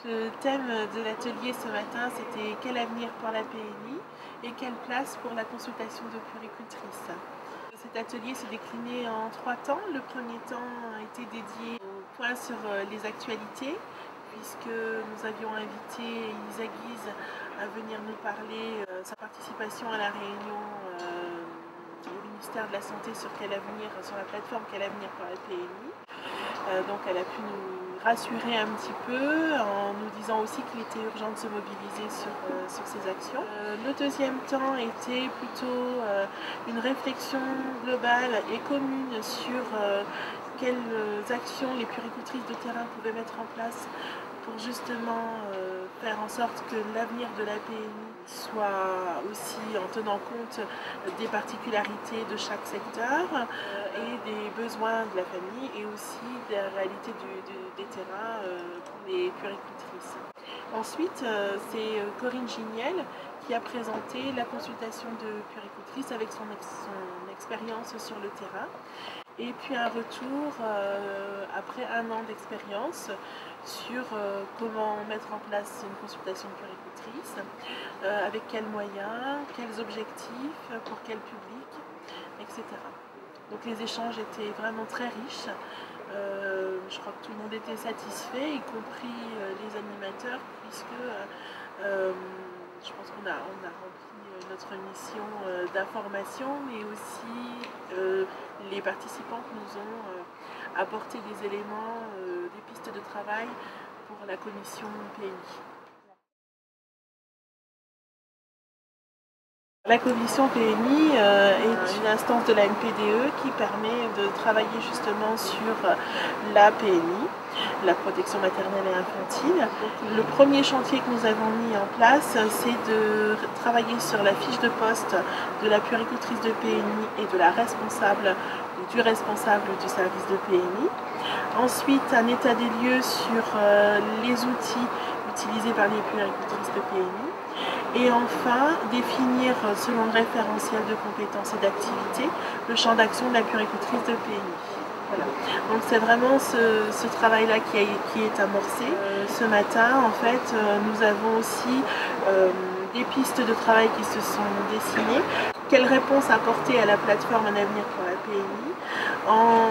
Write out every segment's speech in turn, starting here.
Le thème de l'atelier ce matin, c'était quel avenir pour la PMI et quelle place pour la consultation de puéricultrices. Cet atelier s'est décliné en 3 temps. Le premier temps a été dédié au point sur les actualités, puisque nous avions invité Elisa Guise à venir nous parler de sa participation à la réunion au ministère de la Santé sur la plateforme Quel avenir pour la PMI. Donc elle a pu nous rassurer un petit peu en nous disant aussi qu'il était urgent de se mobiliser sur ces actions. Le deuxième temps était plutôt une réflexion globale et commune sur quelles actions les puéricultrices de terrain pouvaient mettre en place pour justement faire en sorte que l'avenir de la PMI soit aussi en tenant compte des particularités de chaque secteur et des besoins de la famille et aussi de la réalité des terrains pour les puéricultrices. Ensuite, c'est Corinne Giniel qui a présenté la consultation de puéricultrice avec son expérience sur le terrain. Et puis un retour après 1 an d'expérience sur comment mettre en place une consultation de puéricultrice, avec quels moyens, quels objectifs, pour quel public, etc. Donc les échanges étaient vraiment très riches. Je crois que tout le monde était satisfait, y compris les animateurs, puisque je pense qu'on a rempli notre mission d'information, mais aussi les participants nous ont apporté des éléments, des pistes de travail pour la commission PMI. La commission PMI est une instance de la NPDE qui permet de travailler justement sur la PMI, la protection maternelle et infantile. Le premier chantier que nous avons mis en place, c'est de travailler sur la fiche de poste de la puéricultrice de PMI et de la responsable ou du responsable du service de PMI. Ensuite, un état des lieux sur les outils utilisés par les puéricultrices de PMI. Et enfin, définir, selon le référentiel de compétences et d'activités, le champ d'action de la puéricultrice de PMI. Voilà. Donc c'est vraiment ce travail-là qui est amorcé. Ce matin, en fait, nous avons aussi des pistes de travail qui se sont dessinées. Quelle réponse apporter à la plateforme Un avenir pour la PMI en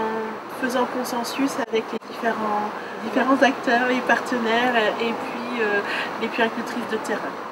faisant consensus avec les différents acteurs, les partenaires et puis les puéricultrices de terrain.